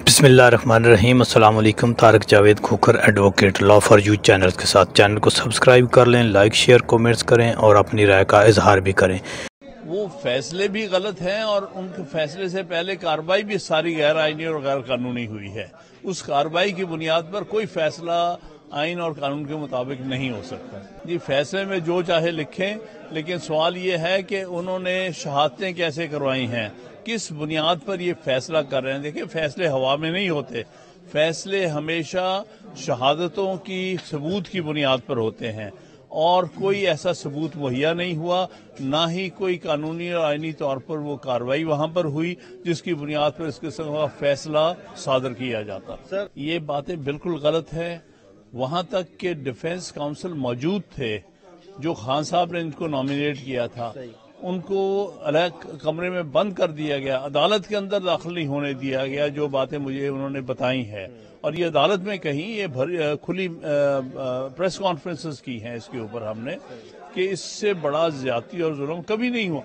बिस्मिल्लाहिर्रहमानिर्रहीम। अस्सलाम वालेकुम। Tariq Javed Khokhar advocate law for you channel के साथ चैनल को सब्सक्राइब कर लें, लाइक शेयर कमेंट्स करें और अपनी राय का इजहार भी करें। वो फैसले भी गलत हैं और उनके फैसले से पहले कार्रवाई भी सारी गैर आईनी और गैर कानूनी हुई है। उस कार्रवाई की बुनियाद पर कोई फैसला आइन और कानून के मुताबिक नहीं हो सकता। जी, फैसले में जो चाहे लिखें, लेकिन सवाल ये है कि उन्होंने शहादतें कैसे करवाई हैं, किस बुनियाद पर ये फैसला कर रहे हैं। देखिए, फैसले हवा में नहीं होते, फैसले हमेशा शहादतों की सबूत की बुनियाद पर होते हैं और कोई ऐसा सबूत मुहैया नहीं हुआ, ना ही कोई कानूनी और आईनी तौर पर वो कार्रवाई वहां पर हुई जिसकी बुनियाद पर इसके का फैसला सादर किया जाता। सर, ये बातें बिल्कुल गलत है। वहां तक के डिफेंस काउंसिल मौजूद थे जो खान साहब ने इनको नॉमिनेट किया था, उनको अलग कमरे में बंद कर दिया गया, अदालत के अंदर दाखिल नहीं होने दिया गया। जो बातें मुझे उन्होंने बताई है, और ये अदालत में कहीं ये खुली प्रेस कॉन्फ्रेंसेस की हैं इसके ऊपर हमने, कि इससे बड़ा ज्यादती और जुल्म कभी नहीं हुआ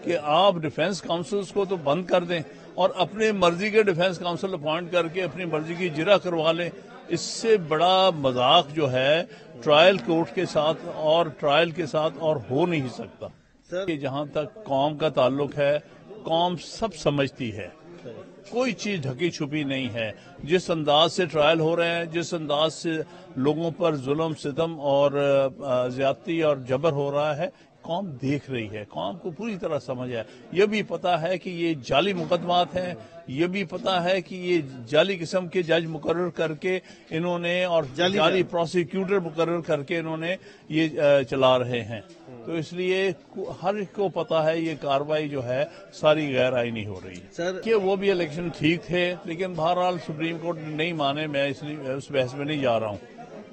कि आप डिफेंस काउंसिल्स को तो बंद कर दें और अपने मर्जी के डिफेंस काउंसिल अपॉइंट करके अपनी मर्जी की जिरा करवा लें। इससे बड़ा मजाक जो है ट्रायल कोर्ट के साथ और ट्रायल के साथ और हो नहीं सकता। कि जहां तक कौम का ताल्लुक है, कौम सब समझती है, कोई चीज ढकी छुपी नहीं है। जिस अंदाज से ट्रायल हो रहे हैं, जिस अंदाज से लोगों पर जुल्म सितम और ज्यादती और जबर हो रहा है, कौम देख रही है, कौम को पूरी तरह समझ है। ये भी पता है कि ये जाली मुकदमात हैं, ये भी पता है कि ये जाली किस्म के जज मुकर्रर करके इन्होंने और जाली प्रोसिक्यूटर मुकर्रर करके इन्होंने ये चला रहे हैं। तो इसलिए हर एक को पता है ये कार्रवाई जो है सारी गैर आईनी हो रही है। सर, कि वो भी इलेक्शन ठीक थे, लेकिन बहरहाल सुप्रीम कोर्ट ने नहीं माने। मैं इसलिए उस बहस में नहीं जा रहा हूँ।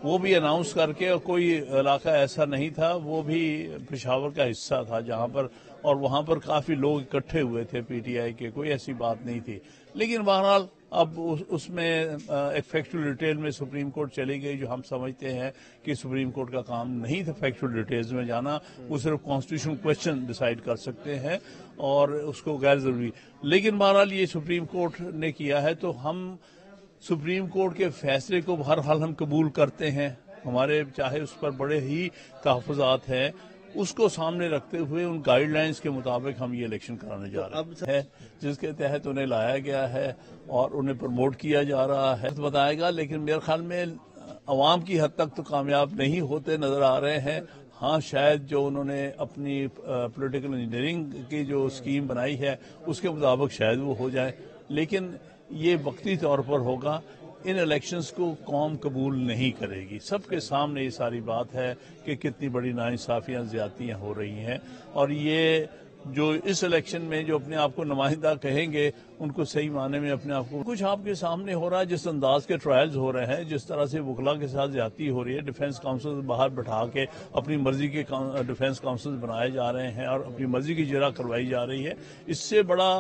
वो भी अनाउंस करके, और कोई इलाका ऐसा नहीं था, वो भी पेशावर का हिस्सा था जहां पर, और वहां पर काफी लोग इकट्ठे हुए थे पीटीआई के, कोई ऐसी बात नहीं थी। लेकिन बहरहाल अब उसमें एक फैक्चुअल डिटेल में सुप्रीम कोर्ट चली गई, जो हम समझते हैं कि सुप्रीम कोर्ट का काम नहीं था फैक्चुअल डिटेल्स में जाना। वो सिर्फ कॉन्स्टिट्यूशनल क्वेश्चन डिसाइड कर सकते हैं और उसको गैर जरूरी। लेकिन बहरहाल ये सुप्रीम कोर्ट ने किया है, तो हम सुप्रीम कोर्ट के फैसले को हर हाल हम कबूल करते हैं। हमारे चाहे उस पर बड़े ही तहफ़्फ़ुज़ात हैं, उसको सामने रखते हुए उन गाइडलाइंस के मुताबिक हम ये इलेक्शन कराने जा रहे हैं, जिसके तहत उन्हें लाया गया है और उन्हें प्रमोट किया जा रहा है। बताएगा, लेकिन मेरे ख्याल में अवाम की हद तक तो कामयाब नहीं होते नजर आ रहे हैं। हाँ, शायद जो उन्होंने अपनी पॉलिटिकल इंजीनियरिंग की जो स्कीम बनाई है उसके मुताबिक शायद वो हो जाए, लेकिन ये वक्ती तौर पर होगा। इन इलेक्शंस को कौम कबूल नहीं करेगी। सबके सामने ये सारी बात है कि कितनी बड़ी नाइंसाफियां, ज्यादतियां हो रही हैं, और ये जो इस इलेक्शन में जो अपने आप को नुमाइंदा कहेंगे, उनको सही माने में अपने आप को कुछ आपके सामने हो रहा है। जिस अंदाज के ट्रायल्स हो रहे हैं, जिस तरह से वकला के साथ ज्यादती हो रही है, डिफेंस काउंसिल बाहर बैठा के अपनी मर्जी के डिफेंस काउंसिल बनाए जा रहे हैं और अपनी मर्जी की जिरा करवाई जा रही है, इससे बड़ा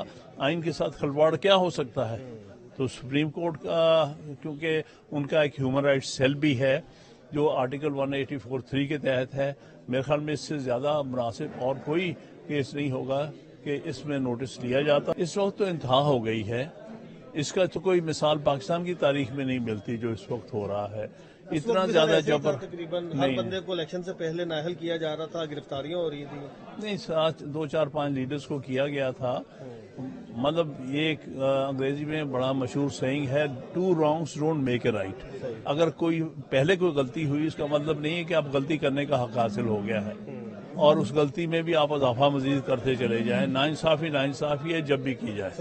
आइन के साथ खिलवाड़ क्या हो सकता है। तो सुप्रीम कोर्ट का, क्योंकि उनका एक ह्यूमन राइट्स सेल भी है जो आर्टिकल 184(3) के तहत है, मेरे ख्याल में इससे ज्यादा मुनासिब और कोई केस नहीं होगा कि इसमें नोटिस लिया जाता। इस वक्त तो इंतहा हो गई है, इसका तो कोई मिसाल पाकिस्तान की तारीख में नहीं मिलती जो इस वक्त हो रहा है। इतना ज्यादा जबर, तकरीबन हर बंदे को इलेक्शन से पहले नाअहल किया जा रहा था, गिरफ्तारियां हो रही थी। नहीं, 2, 4, 5 लीडर्स को किया गया था। मतलब ये एक अंग्रेजी में बड़ा मशहूर सेइंग है, 2 wrongs don't make a right। अगर कोई पहले कोई गलती हुई, इसका मतलब नहीं है कि आप गलती करने का हक हासिल हो गया है और उस गलती में भी आप इजाफा मजीद करते चले जाएं। नाइंसाफी नाइंसाफी है जब भी की जाए।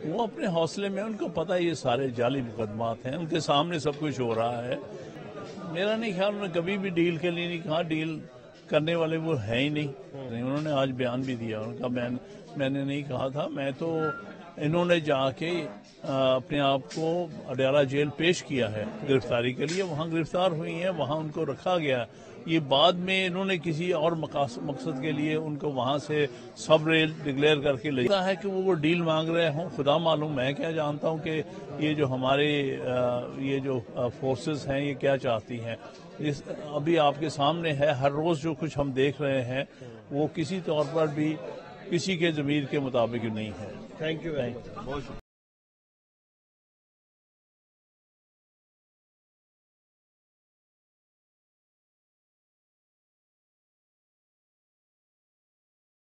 वो अपने हौसले में, उनको पता है ये सारे जाली मुकदमात हैं, उनके सामने सब कुछ हो रहा है। मेरा नहीं ख्याल उन्होंने कभी भी डील के लिए नहीं कहा, डील करने वाले वो है ही नहीं। उन्होंने आज बयान भी दिया, उनका मैंने नहीं कहा था। मैं तो, इन्होंने जाके अपने आप को अडयाला जेल पेश किया है गिरफ्तारी के लिए, वहां गिरफ्तार हुई हैं, वहां उनको रखा गया। ये बाद में इन्होंने किसी और मकसद के लिए उनको वहां से सब रेल डिक्लेयर करके ले है कि वो डील मांग रहे हों। खुदा मालूम, मैं क्या जानता हूं कि ये जो हमारे ये जो फोर्सेस हैं ये क्या चाहती हैं। अभी आपके सामने है, हर रोज जो कुछ हम देख रहे हैं वो किसी तौर पर भी किसी के ज़मीर के मुताबिक नहीं है। Thank you.